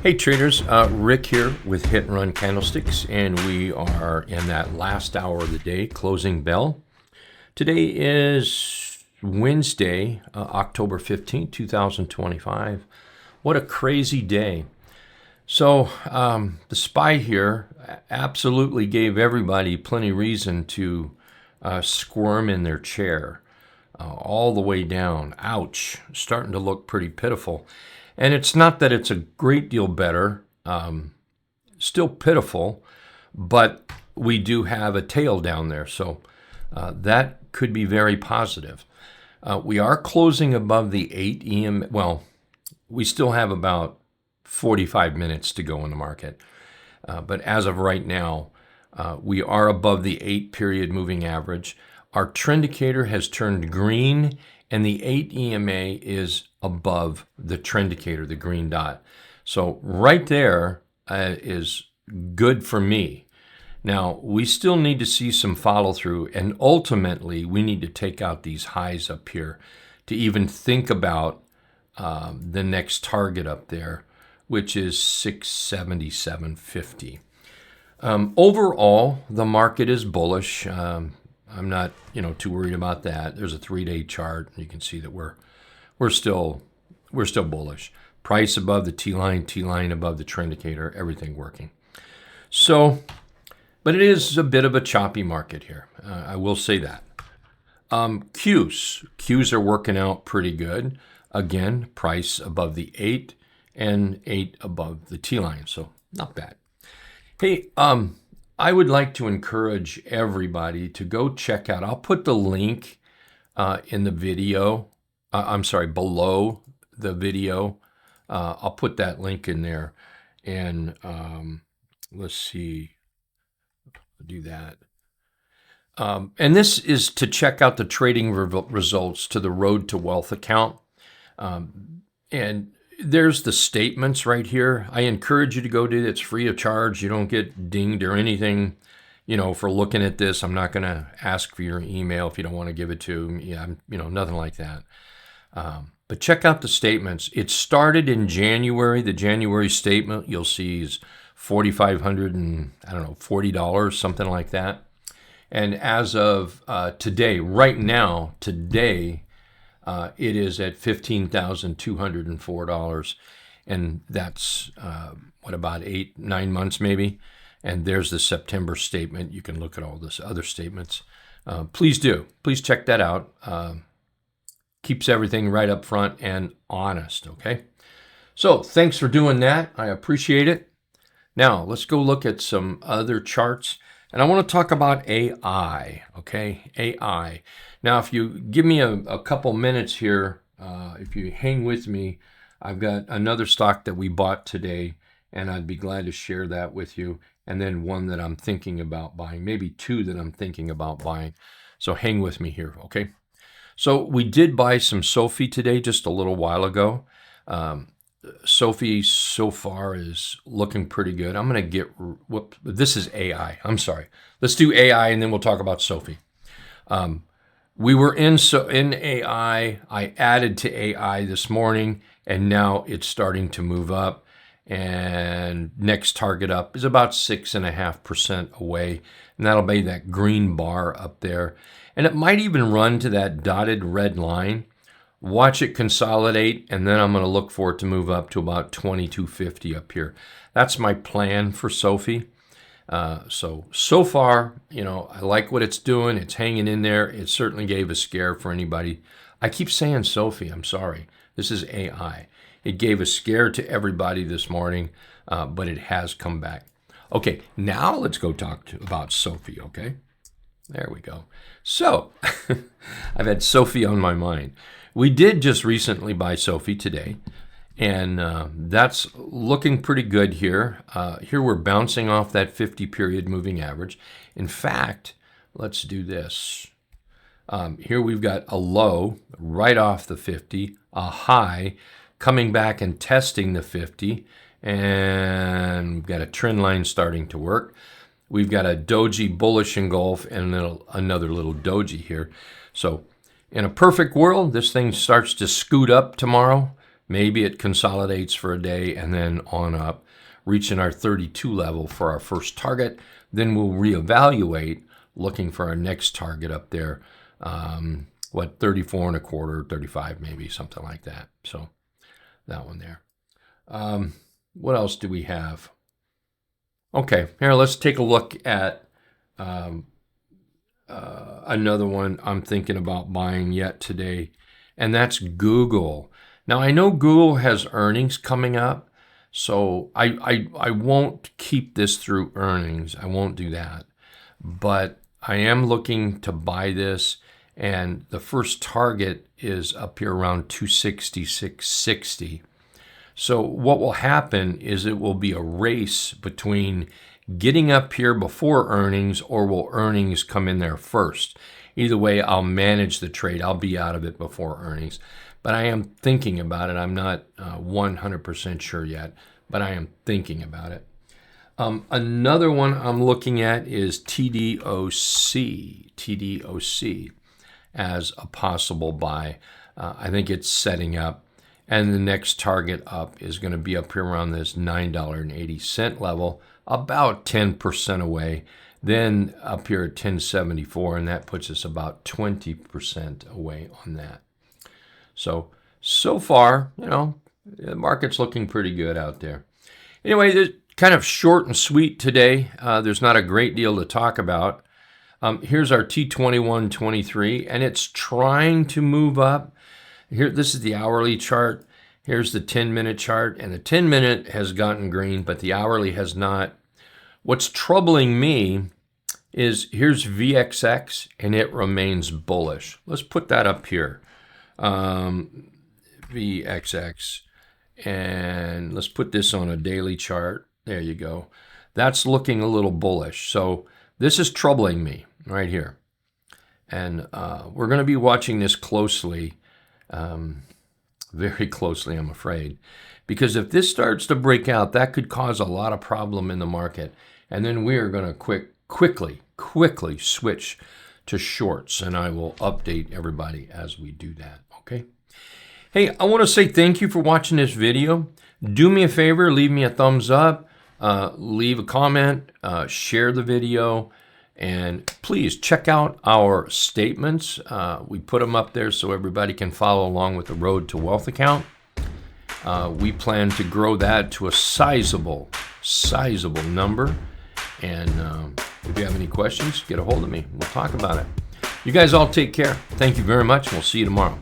Hey traders, Rick here with Hit and Run Candlesticks, and we are in that last hour of the day, closing bell. Today is Wednesday, October 15th, 2025. What a crazy day. So the SPY here absolutely gave everybody plenty reason to squirm in their chair all the way down. Ouch, starting to look pretty pitiful. And it's not that it's a great deal better, still pitiful, but we do have a tail down there. So that could be very positive. We are closing above the 8 EM. Well, we still have about 45 minutes to go in the market. But as of right now, we are above the 8 period moving average. Our trend indicator has turned green, and the 8 EMA is above the trend indicator, the green dot. So right there is good for me. Now, we still need to see some follow through, and ultimately we need to take out these highs up here to even think about the next target up there, which is 677.50. Overall, the market is bullish. I'm not, too worried about that. There's a 3-day chart. You can see that we're still bullish. Price above the T-line above the trend indicator, everything working. So, but it is a bit of a choppy market here. I will say that. Qs are working out pretty good. Again, price above the 8 and 8 above the T-line. So not bad. Hey, I would like to encourage everybody to go check out. I'll put the link in the video. Below the video. I'll put that link in there. And let's see. I'll do that. And this is to check out the trading results to the Road to Wealth account. And there's the statements right here. I encourage you to go do it. It's free of charge. You don't get dinged or anything, for looking at this. I'm not going to ask for your email if you don't want to give it to me. Nothing like that. But check out the statements. It started in January. The January statement you'll see is $4,540, something like that. And as of today, right now, it is at $15,204, and that's about 8-9 months maybe. And there's the September statement. You can look at all this other statements. Please check that out. Keeps everything right up front and honest. Okay, so thanks for doing that. I appreciate it. Now let's go look at some other charts, and I want to talk about AI. Okay, AI. Now, if you give me a couple minutes here, if you hang with me, I've got another stock that we bought today, and I'd be glad to share that with you. And then one that I'm thinking about buying, maybe two that I'm thinking about buying. So hang with me here, okay? So we did buy some SOFI today just a little while ago. SOFI so far is looking pretty good. I'm going to this is AI. I'm sorry. Let's do AI, and then we'll talk about SOFI. We were in AI. I added to AI this morning, and now it's starting to move up. And next target up is about 6.5% away, and that'll be that green bar up there. And it might even run to that dotted red line. Watch it consolidate, and then I'm going to look for it to move up to about 22.50 up here. That's my plan for SOFI. So far, I like what it's doing. It's hanging in there. It certainly gave a scare for anybody. I keep saying SOFI. I'm sorry. This is AI. It gave a scare to everybody this morning, but it has come back. Okay, now let's go talk about SOFI, okay? There we go. So, I've had SOFI on my mind. We did just recently buy SOFI today, and that's looking pretty good here. Here we're bouncing off that 50-period moving average. In fact, let's do this. Here we've got a low right off the 50, a high coming back and testing the 50, and we've got a trend line starting to work. We've got a doji bullish engulf and another little doji here. So in a perfect world, this thing starts to scoot up tomorrow. Maybe it consolidates for a day and then on up, reaching our 32 level for our first target. Then we'll reevaluate, looking for our next target up there. 34 and a quarter, 35 maybe, something like that. So that one there. What else do we have? Okay, here, let's take a look at another one I'm thinking about buying yet today, and that's Google. Now, I know Google has earnings coming up, so I won't keep this through earnings. I won't do that. But I am looking to buy this, and the first target is up here around 266.60. So what will happen is it will be a race between getting up here before earnings, or will earnings come in there first? Either way, I'll manage the trade. I'll be out of it before earnings. But I am thinking about it. I'm not 100% sure yet, but I am thinking about it. Another one I'm looking at is TDOC as a possible buy. I think it's setting up. And the next target up is going to be up here around this $9.80 level, about 10% away. Then up here at 10.74, and that puts us about 20% away on that. So far, the market's looking pretty good out there. Anyway, it's kind of short and sweet today. There's not a great deal to talk about. Here's our T21.23, and it's trying to move up. Here, this is the hourly chart. Here's the 10-minute chart, and the 10-minute has gotten green, but the hourly has not. What's troubling me is here's VXX, and it remains bullish. Let's put that up here. VXX, and let's put this on a daily chart. There you go. That's looking a little bullish. So this is troubling me right here. And we're going to be watching this closely, very closely, I'm afraid. Because if this starts to break out, that could cause a lot of problem in the market. And then we are going to quickly switch to shorts. And I will update everybody as we do that, okay? Hey, I want to say thank you for watching this video. Do me a favor, leave me a thumbs up, leave a comment, share the video, and please check out our statements. We put them up there so everybody can follow along with the Road to Wealth account. We plan to grow that to a sizable number. And if you have any questions, get a hold of me. We'll talk about it. You guys all take care. Thank you very much. We'll see you tomorrow.